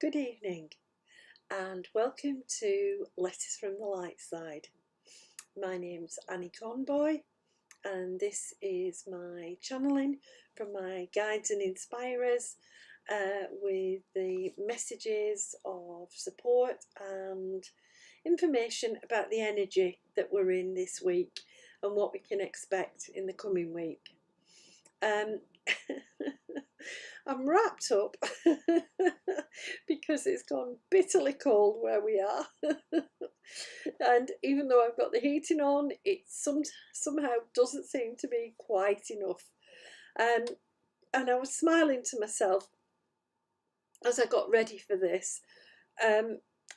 Good evening and welcome to Letters from the Light Side. My name's Annie Conboy and this is my channeling from my guides and inspirers with the messages of support and information about the energy that we're in this week and what we can expect in the coming week. I'm wrapped up because it's gone bitterly cold where we are and even though I've got the heating on, it somehow doesn't seem to be quite enough, and I was smiling to myself as I got ready for this,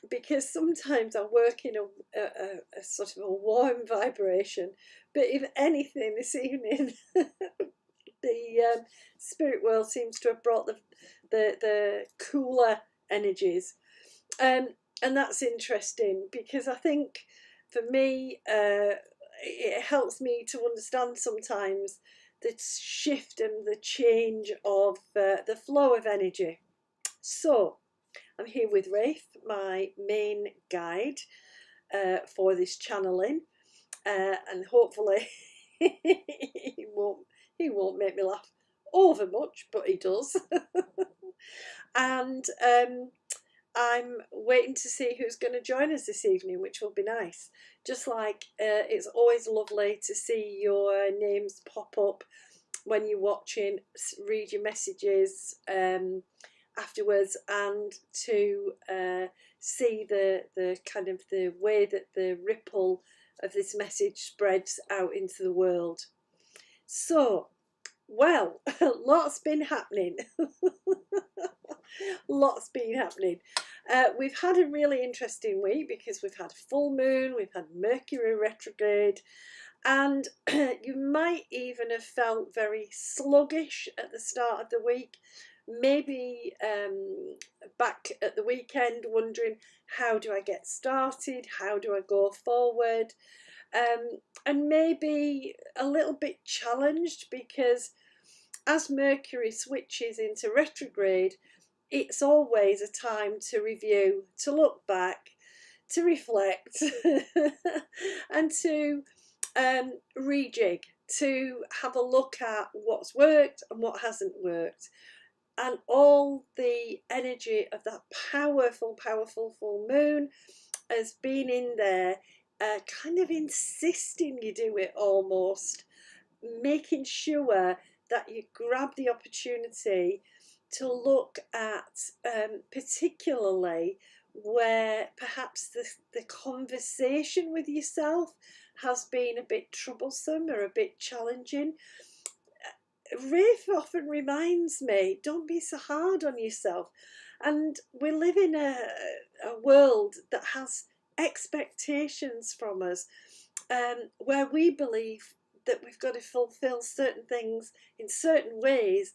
because sometimes I work in a sort of a warm vibration, but if anything this evening the spirit world seems to have brought the cooler energies, and that's interesting because I think for me it helps me to understand sometimes the shift and the change of the flow of energy. So I'm here with Rafe, my main guide for this channeling, and hopefully he won't make me laugh over much, but he does. And I'm waiting to see who's going to join us this evening, which will be nice. Just like it's always lovely to see your names pop up when you're watching, read your messages afterwards, and to see the kind of the way that the ripple of this message spreads out into the world. So, well, lots been happening. Lots been happening. We've had a really interesting week because we've had a full moon, we've had Mercury Retrograde, and you might even have felt very sluggish at the start of the week. Maybe back at the weekend wondering, how do I get started? How do I go forward? And maybe a little bit challenged because as Mercury switches into retrograde, it's always a time to review, to look back, to reflect and to rejig, to have a look at what's worked and what hasn't worked. And all the energy of that powerful full moon has been in there, kind of insisting you do it, almost making sure that you grab the opportunity to look at particularly where perhaps the conversation with yourself has been a bit troublesome or a bit challenging. Rafe often reminds me, don't be so hard on yourself. And we live in a world that has expectations from us, where we believe that we've got to fulfill certain things in certain ways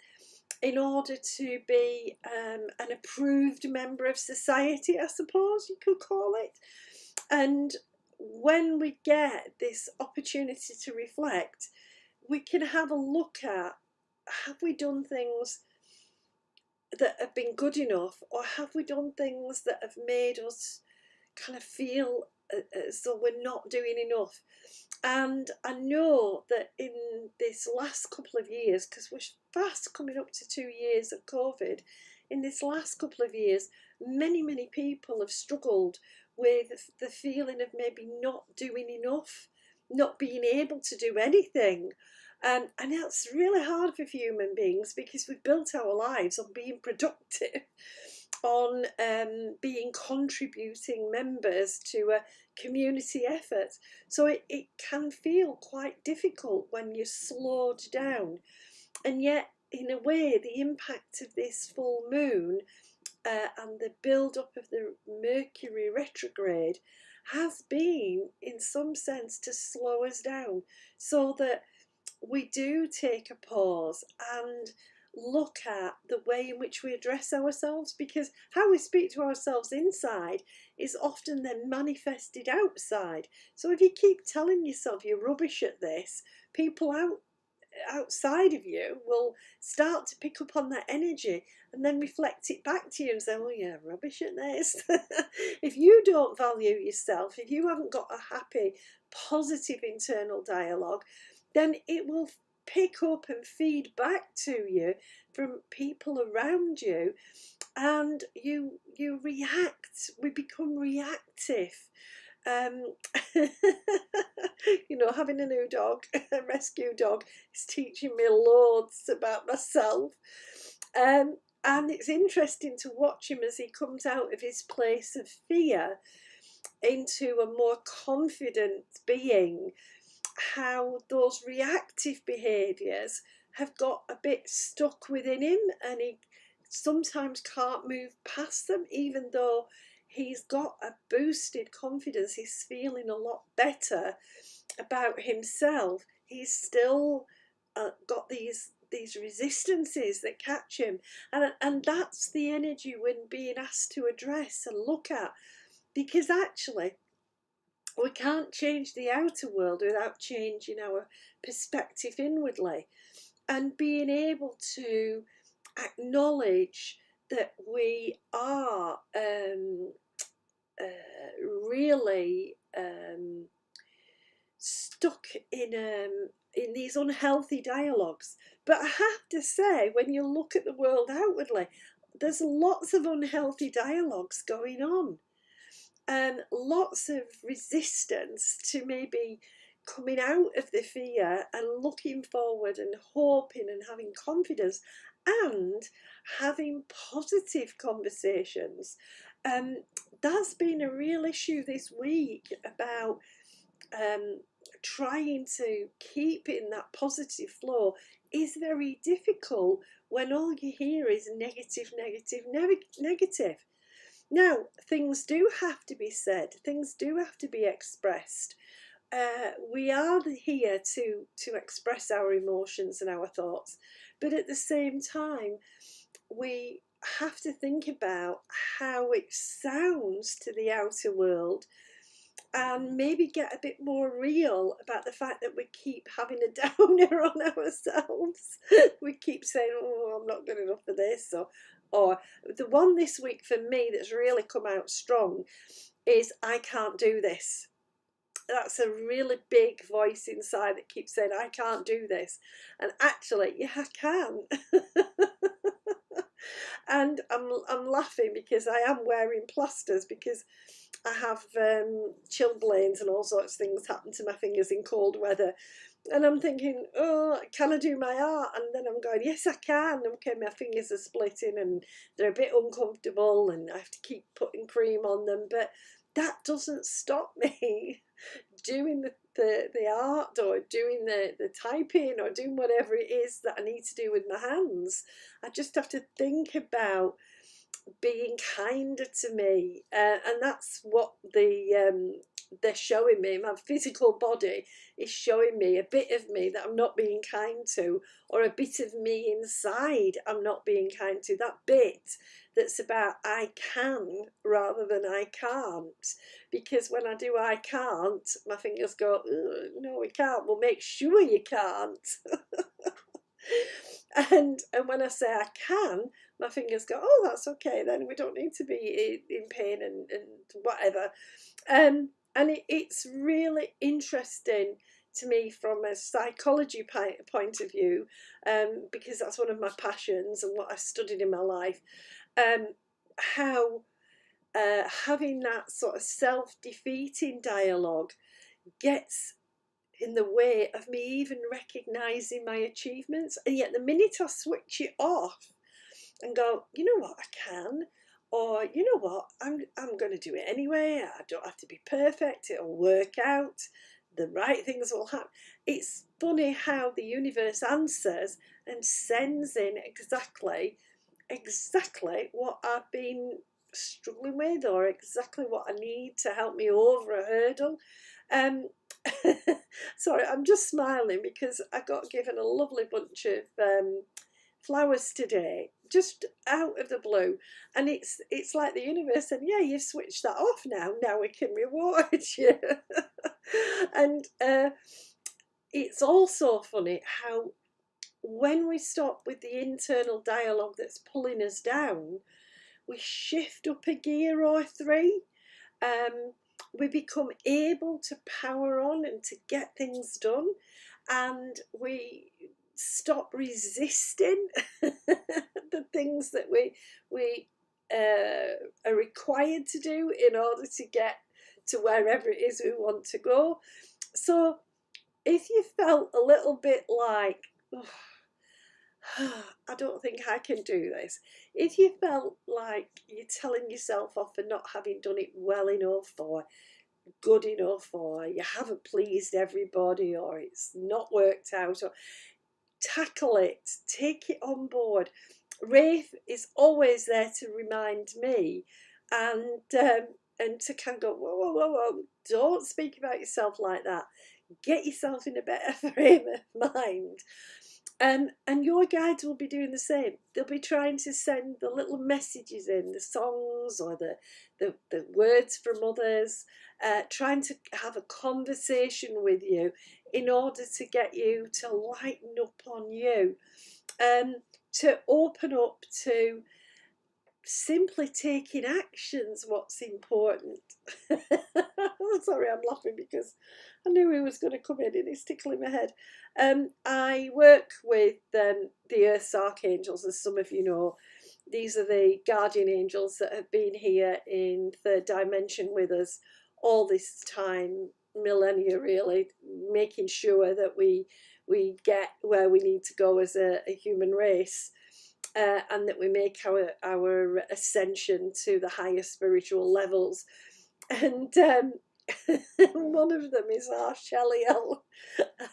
in order to be an approved member of society, I suppose you could call it. And when we get this opportunity to reflect, we can have a look at, have we done things that have been good enough, or have we done things that have made us kind of feel as though we're not doing enough? And I know that in this last couple of years, because we're fast coming up to 2 years of COVID, in this last couple of years, many people have struggled with the feeling of maybe not doing enough, not being able to do anything. And that's really hard for human beings because we've built our lives on being productive, on being contributing members to a community effort. So it can feel quite difficult when you're slowed down. And yet, in a way, the impact of this full moon and the build-up of the Mercury retrograde has been, in some sense, to slow us down so that we do take a pause and look at the way in which we address ourselves, because how we speak to ourselves inside is often then manifested outside. So if you keep telling yourself you're rubbish at this, people out outside of you will start to pick up on that energy and then reflect it back to you and say, oh yeah, rubbish at this. If you don't value yourself, if you haven't got a happy, positive internal dialogue, then it will pick up and feed back to you from people around you, and you react. We become reactive. um, Having a new dog, a rescue dog, is teaching me loads about myself. And it's interesting to watch him as he comes out of his place of fear into a more confident being, how those reactive behaviours have got a bit stuck within him, and he sometimes can't move past them, even though he's got a boosted confidence, he's feeling a lot better about himself. He's still got these resistances that catch him, and that's the energy when being asked to address and look at, because actually we can't change the outer world without changing our perspective inwardly, and being able to acknowledge that we are really stuck in these unhealthy dialogues. But I have to say, when you look at the world outwardly, there's lots of unhealthy dialogues going on, and lots of resistance to maybe coming out of the fear and looking forward and hoping and having confidence and having positive conversations. That's been a real issue this week about trying to keep in that positive flow is very difficult when all you hear is negative, negative, negative. Now, things do have to be said, things do have to be expressed. We are here to express our emotions and our thoughts, but at the same time, we have to think about how it sounds to the outer world, and maybe get a bit more real about the fact that we keep having a downer on ourselves. We keep saying, oh, I'm not good enough for this, or the one this week for me that's really come out strong is, I can't do this. That's a really big voice inside that keeps saying, I can't do this. And actually, yeah, I can. And I'm laughing because I am wearing plasters, because I have chilblains and all sorts of things happen to my fingers in cold weather. And I'm thinking, oh, can I do my art? And then I'm going, yes, I can. Okay, my fingers are splitting and they're a bit uncomfortable and I have to keep putting cream on them. But that doesn't stop me doing the art, or doing the typing, or doing whatever it is that I need to do with my hands. I just have to think about being kinder to me, and that's what they're showing me. My physical body is showing me a bit of me that I'm not being kind to, or a bit of me inside I'm not being kind to. That bit that's about I can rather than I can't, because when I do I can't, my fingers go, no, we can't. Well, make sure you can't. And when I say I can, my fingers go, oh, that's okay, then we don't need to be in pain and whatever. And it's really interesting to me from a psychology point of view, because that's one of my passions and what I've studied in my life, how having that sort of self-defeating dialogue gets in the way of me even recognising my achievements. And yet the minute I switch it off and go, you know what, I can, or you know what, I'm going to do it anyway, I don't have to be perfect, it'll work out, the right things will happen. It's funny how the universe answers and sends in exactly what I've been struggling with, or exactly what I need to help me over a hurdle. Sorry, I'm just smiling because I got given a lovely bunch of flowers today, just out of the blue, and it's like the universe said, yeah, you've switched that off now we can reward you. And it's also funny how when we stop with the internal dialogue that's pulling us down, we shift up a gear or three. We become able to power on and to get things done, and we stop resisting the things that we are required to do in order to get to wherever it is we want to go. So if you felt a little bit like, oh, I don't think I can do this. If you felt like you're telling yourself off for not having done it well enough or good enough, or you haven't pleased everybody, or it's not worked out, or tackle it, take it on board. Rafe is always there to remind me, and to kind of go, whoa, whoa, whoa, whoa, don't speak about yourself like that. Get yourself in a better frame of mind. And your guides will be doing the same. They'll be trying to send the little messages in, the songs or the words from others, trying to have a conversation with you in order to get you to lighten up on you, to open up to simply taking actions. What's important. Sorry, I'm laughing because I knew he was going to come in and he's tickling my head. I work with the Earth's Archangels, as some of you know. These are the guardian angels that have been here in third dimension with us all this time, millennia really, making sure that we get where we need to go as a human race. And that we make our ascension to the higher spiritual levels. And one of them is our Sheliel.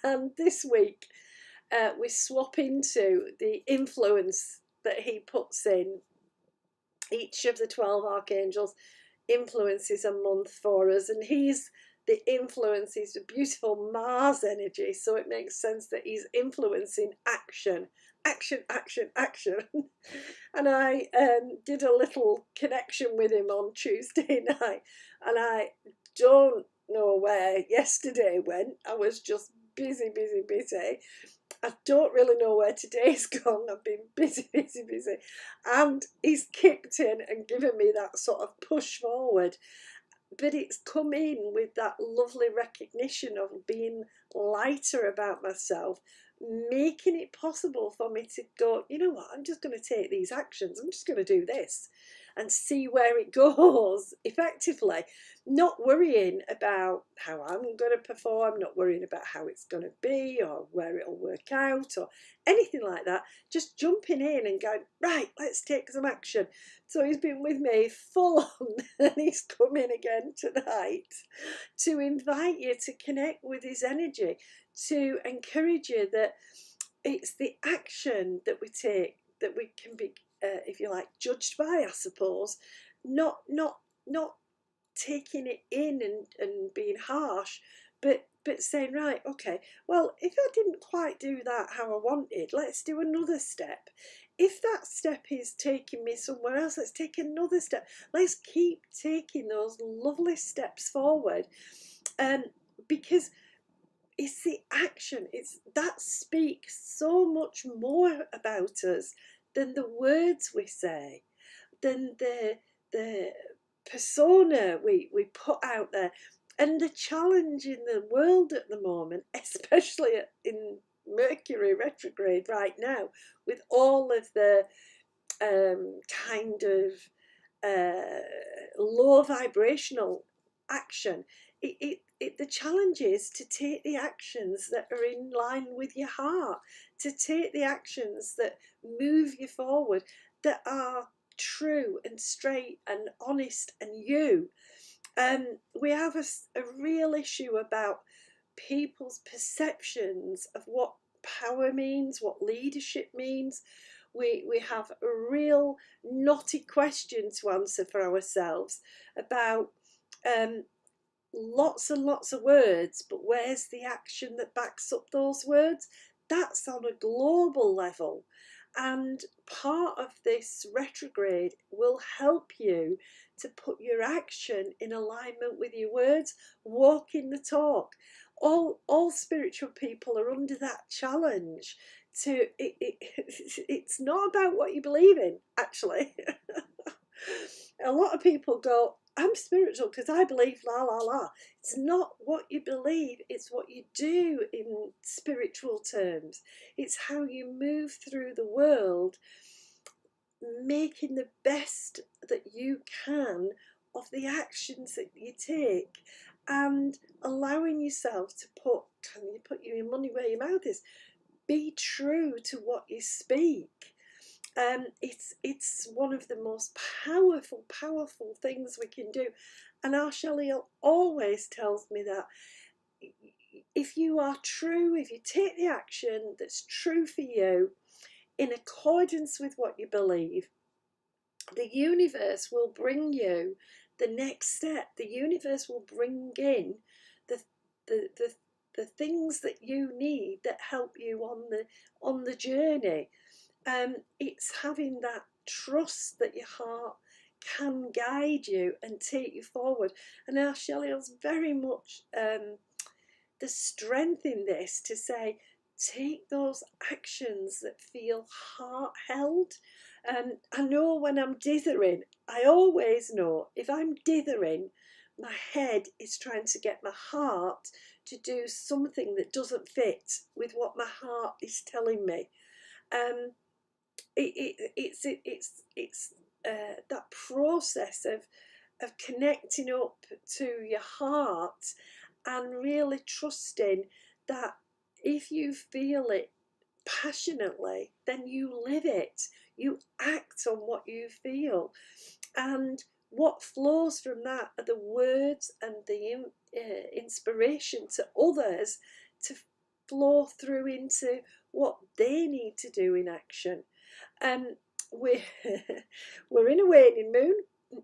And this week we swap into the influence that he puts in. Each of the 12 archangels influences a month for us, and he's the influence is the beautiful Mars energy, so it makes sense that he's influencing action, action, action, action. And I did a little connection with him on Tuesday night, and I don't know where yesterday went. I was just busy, busy, busy. I don't really know where today's gone. I've been busy, busy, busy. And he's kicked in and given me that sort of push forward. But it's come in with that lovely recognition of being lighter about myself, making it possible for me to go, you know what, I'm just going to take these actions. I'm just going to do this and see where it goes effectively, not worrying about how I'm going to perform, not worrying about how it's going to be or where it'll work out or anything like that. Just jumping in and going, right, let's take some action. So he's been with me full on, and he's come in again tonight to invite you to connect with his energy, to encourage you that it's the action that we take that we can be, if you like, judged by, I suppose, not taking it in and being harsh, but saying, right, okay, well, if I didn't quite do that how I wanted, let's do another step. If that step is taking me somewhere else, let's take another step. Let's keep taking those lovely steps forward, because it's the action. It's that speaks so much more about us than the words we say, than the persona we put out there. And the challenge in the world at the moment, especially in Mercury Retrograde right now, with all of the kind of low vibrational action, the challenge is to take the actions that are in line with your heart, to take the actions that move you forward, that are true and straight and honest and you. We have a real issue about people's perceptions of what power means, what leadership means. We have a real knotty question to answer for ourselves about lots and lots of words, but where's the action that backs up those words? That's on a global level. And part of this retrograde will help you to put your action in alignment with your words, walking the talk. All spiritual people are under that challenge it's not about what you believe in, actually. A lot of people go, I'm spiritual because I believe la la la. It's not what you believe, it's what you do in spiritual terms. It's how you move through the world, making the best that you can of the actions that you take, and allowing yourself to put, can you put your money where your mouth is? Be true to what you speak. It's one of the most powerful things we can do. And our Shelley always tells me that if you are true, if you take the action that's true for you in accordance with what you believe, the universe will bring you the next step. The universe will bring in the the the, the things that you need that help you on the journey. It's having that trust that your heart can guide you and take you forward. And our Shelley's very much the strength in this to say, take those actions that feel heart held. I know when I'm dithering, I always know if I'm dithering, my head is trying to get my heart to do something that doesn't fit with what my heart is telling me. It's that process of connecting up to your heart and really trusting that if you feel it passionately, then you live it. You act on what you feel, and what flows from that are the words and the inspiration to others to flow through into what they need to do in action. We're, we're in a waning moon,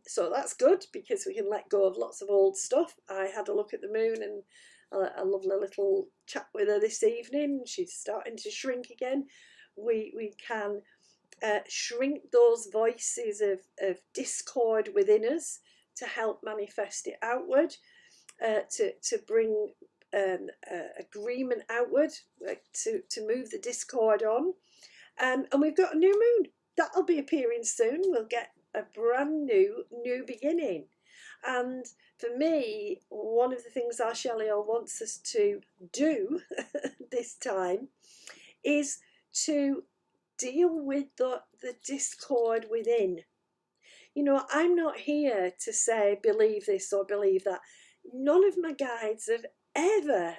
so that's good because we can let go of lots of old stuff. I had a look at the moon and a lovely little chat with her this evening. She's starting to shrink again. We can shrink those voices of discord within us to help manifest it outward, to bring agreement outward, to move the discord on. And we've got a new moon that'll be appearing soon. We'll get a brand new beginning. And for me, one of the things our Shelley wants us to do this time is to deal with the discord within. You know, I'm not here to say believe this or believe that. None of my guides have ever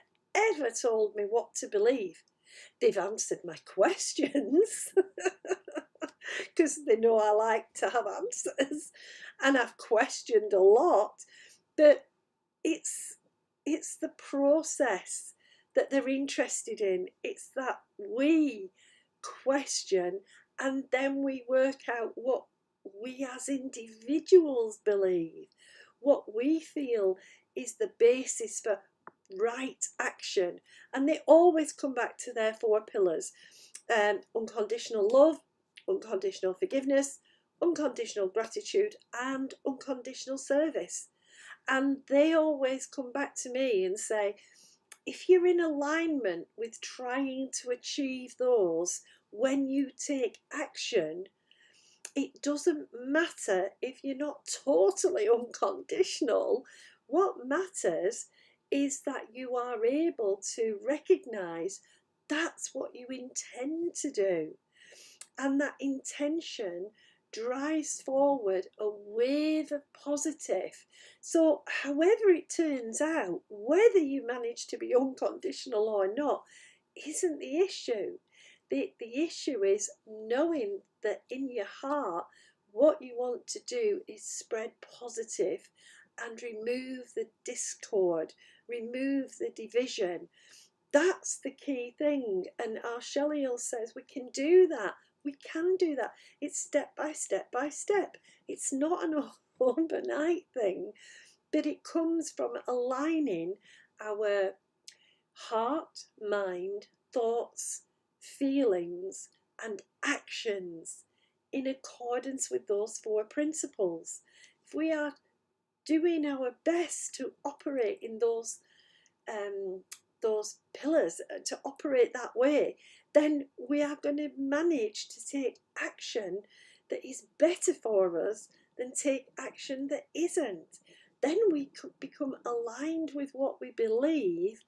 told me what to believe. They've answered my questions because they know I like to have answers, and I've questioned a lot, but it's the process that they're interested in. It's that we question and then we work out what we as individuals believe, what we feel is the basis for right action. And they always come back to their 4 pillars: unconditional love, unconditional forgiveness, unconditional gratitude, and unconditional service. And they always come back to me and say, if you're in alignment with trying to achieve those, when you take action, it doesn't matter if you're not totally unconditional. What matters is that you are able to recognize that's what you intend to do. And that intention drives forward a wave of positive. So, however it turns out, whether you manage to be unconditional or not, isn't the issue. The issue is knowing that in your heart, what you want to do is spread positive and remove the discord, remove the division. That's the key thing. And our Shelley says we can do that. We can do that. It's step by step by step. It's not an overnight thing, but it comes from aligning our heart, mind, thoughts, feelings, and actions in accordance with those 4 principles. If we are doing our best to operate in those pillars, to operate that way, then we are going to manage to take action that is better for us than take action that isn't. Then we could become aligned with what we believe,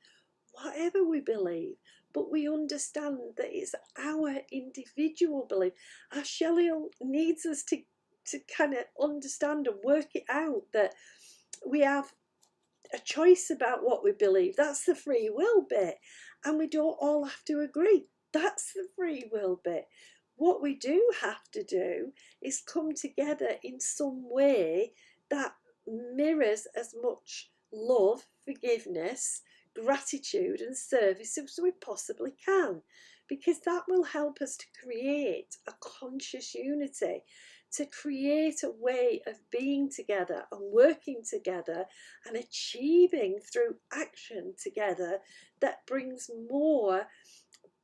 whatever we believe, but we understand that it's our individual belief. Our Shelley needs us to kind of understand and work it out that we have a choice about what we believe. That's the free will bit. And we don't all have to agree. That's the free will bit. What we do have to do is come together in some way that mirrors as much love, forgiveness, gratitude and service as we possibly can, because that will help us to create a conscious unity, to create a way of being together and working together and achieving through action together that brings more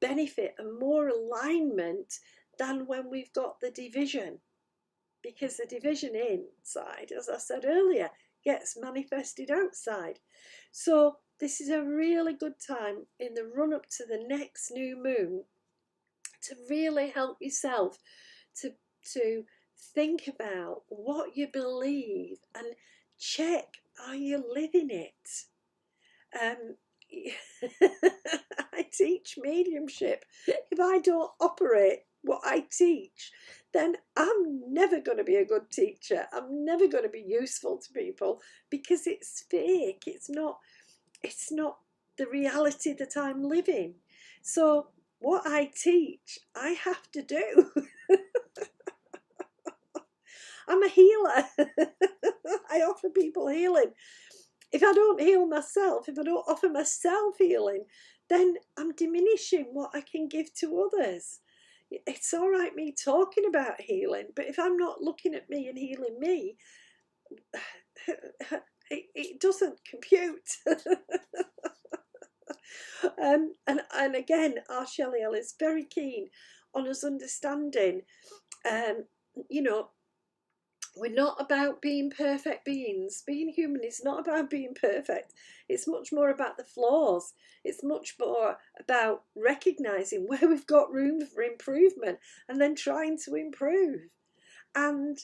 benefit and more alignment than when we've got the division. Because the division inside, as I said earlier, gets manifested outside. So this is a really good time in the run up to the next new moon to really help yourself to think about what you believe and check, are you living it? I teach mediumship. If I don't operate what I teach, then I'm never going to be a good teacher. I'm never going to be useful to people, because it's fake. It's not the reality that I'm living. So what I teach, I have to do. I'm a healer. I offer people healing. If I don't heal myself, if I don't offer myself healing, then I'm diminishing what I can give to others. It's all right me talking about healing, but if I'm not looking at me and healing me, it doesn't compute. And again, our Shelley is very keen on us understanding, you know, we're not about being perfect beings. Being human is not about being perfect. It's much more about the flaws. It's much more about recognising where we've got room for improvement and then trying to improve. And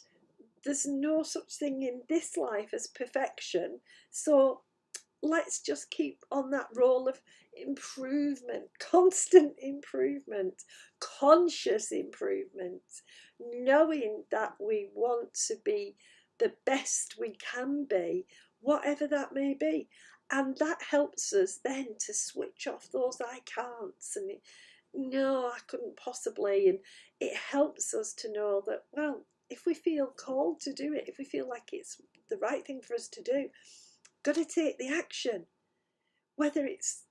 there's no such thing in this life as perfection. So let's just keep on that role of improvement, constant improvement, conscious improvement, knowing that we want to be the best we can be, whatever that may be. And that helps us then to switch off those I can'ts and no, I couldn't possibly. And it helps us to know that, well, if we feel called to do it, if we feel like it's the right thing for us to do, got to take the action, whether it's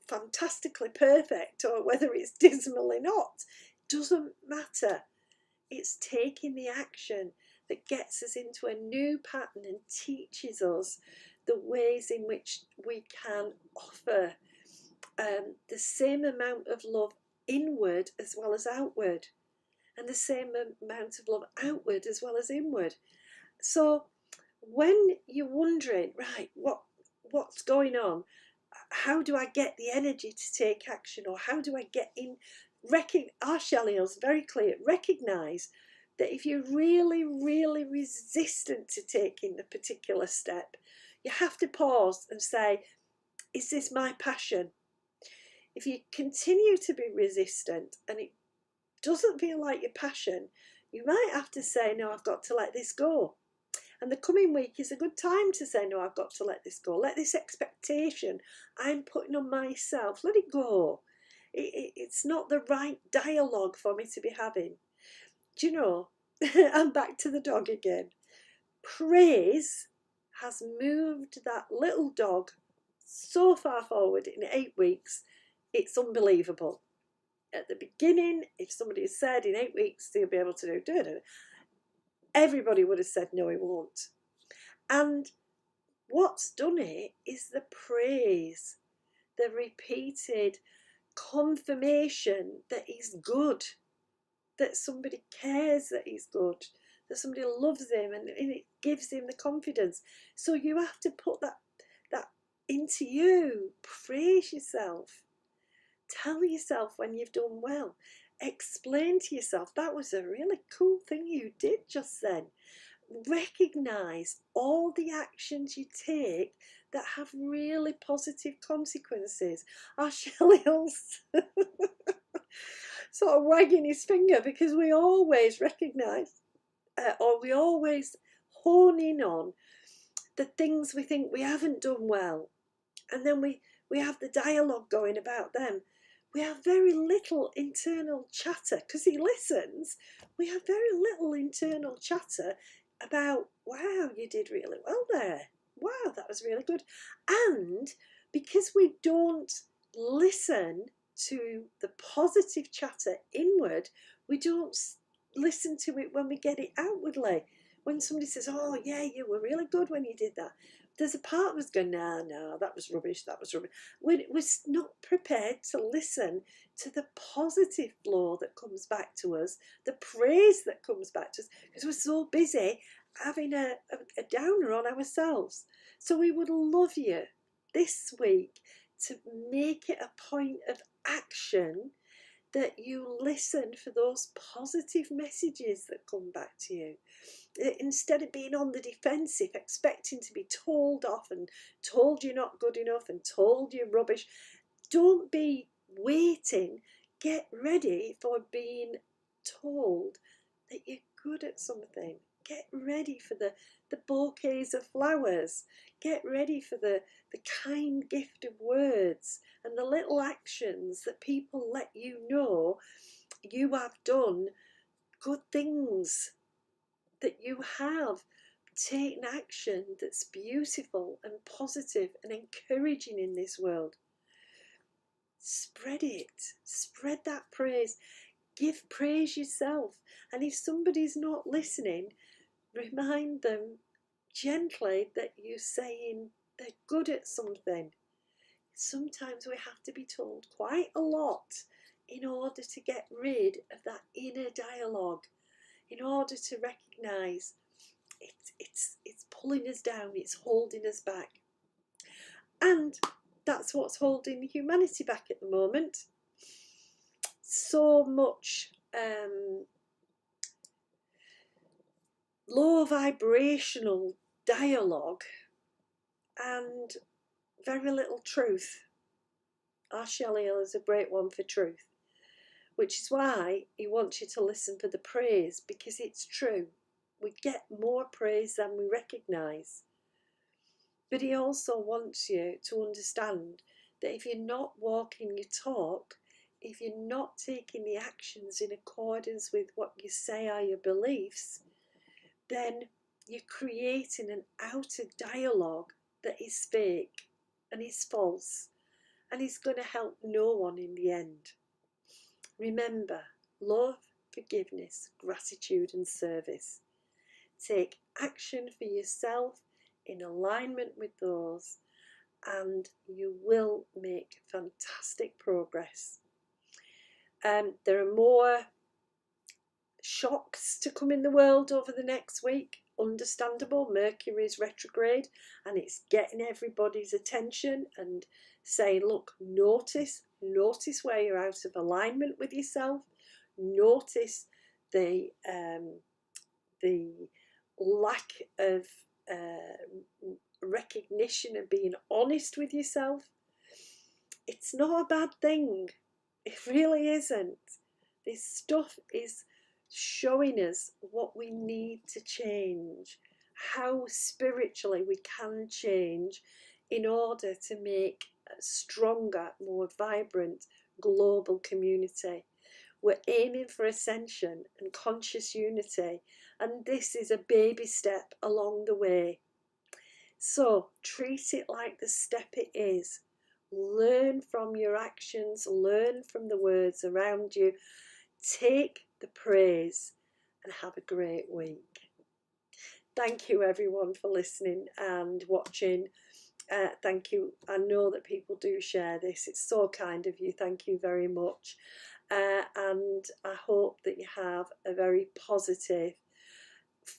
fantastically perfect or whether it's dismally not, doesn't matter. It's taking the action that gets us into a new pattern and teaches us the ways in which we can offer the same amount of love inward as well as outward, and the same amount of love outward as well as inward. So when you're wondering, right, what's going on? How do I get the energy to take action? Or how do I get in? Our Shelley is very clear. Recognise that if you're really, really resistant to taking the particular step, you have to pause and say, is this my passion? If you continue to be resistant and it doesn't feel like your passion, you might have to say, no, I've got to let this go. And the coming week is a good time to say, no, I've got to let this go. Let this expectation I'm putting on myself, let it go. It's not the right dialogue for me to be having. Do you know, I'm back to the dog again. Praise has moved that little dog so far forward in 8 weeks. It's unbelievable. At the beginning, if somebody had said in 8 weeks they'll be able to do it, everybody would have said, no, he won't. And what's done it is the praise, the repeated confirmation that he's good, that somebody cares that he's good, that somebody loves him, and it gives him the confidence. So you have to put that into you. Praise yourself. Tell yourself when you've done well. Explain to yourself, that was a really cool thing you did just then. Recognise all the actions you take that have really positive consequences. Our Shelley's sort of wagging his finger, because we always recognise, or we always hone in on the things we think we haven't done well, and then we have the dialogue going about them. We have very little internal chatter, because he listens. We have very little internal chatter about, wow, you did really well there. Wow, that was really good. And because we don't listen to the positive chatter inward, we don't listen to it when we get it outwardly. When somebody says, oh yeah, you were really good when you did that, there's a part of us going, no, that was rubbish, that was rubbish. We're not prepared to listen to the positive flow that comes back to us, the praise that comes back to us, because we're so busy having a downer on ourselves. So we would love you this week to make it a point of action that you listen for those positive messages that come back to you. Instead of being on the defensive, expecting to be told off and told you're not good enough and told you're rubbish, don't be waiting. Get ready for being told that you're good at something. Get ready for the bouquets of flowers. Get ready for the kind gift of words and the little actions that people let you know you have done good things, that you have taken action that's beautiful and positive and encouraging in this world. Spread it. Spread that praise. Give praise yourself. And if somebody's not listening, remind them gently that you're saying they're good at something. Sometimes we have to be told quite a lot in order to get rid of that inner dialogue, in order to recognise it's pulling us down, it's holding us back. And that's what's holding humanity back at the moment. So much low vibrational dialogue and very little truth. Our Shelley is a great one for truth, which is why he wants you to listen for the praise, because it's true. We get more praise than we recognise. But he also wants you to understand that if you're not walking your talk, if you're not taking the actions in accordance with what you say are your beliefs, then you're creating an outer dialogue that is fake and is false and is going to help no one in the end. Remember, love, forgiveness, gratitude and service. Take action for yourself in alignment with those, and you will make fantastic progress. There are more shocks to come in the world over the next week. Understandable, Mercury's retrograde, and it's getting everybody's attention and saying, look, notice where you're out of alignment with yourself. Notice the lack of recognition and being honest with yourself. It's not a bad thing. It really isn't. This stuff is showing us what we need to change, how spiritually we can change in order to make a stronger, more vibrant global community. We're aiming for ascension and conscious unity, and this is a baby step along the way. So treat it like the step it is. Learn from your actions, learn from the words around you, take the praise, and have a great week. Thank you everyone for listening and watching. Thank you. I know that people do share this. It's so kind of you. Thank you very much. And I hope that you have a very positive,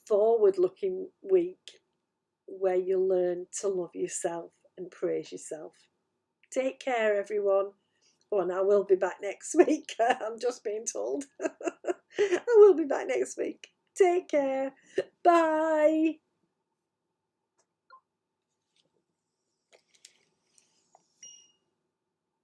forward-looking week where you learn to love yourself and praise yourself. Take care, everyone. Oh, and I will be back next week. I'm just being told. I will be back next week. Take care. Bye.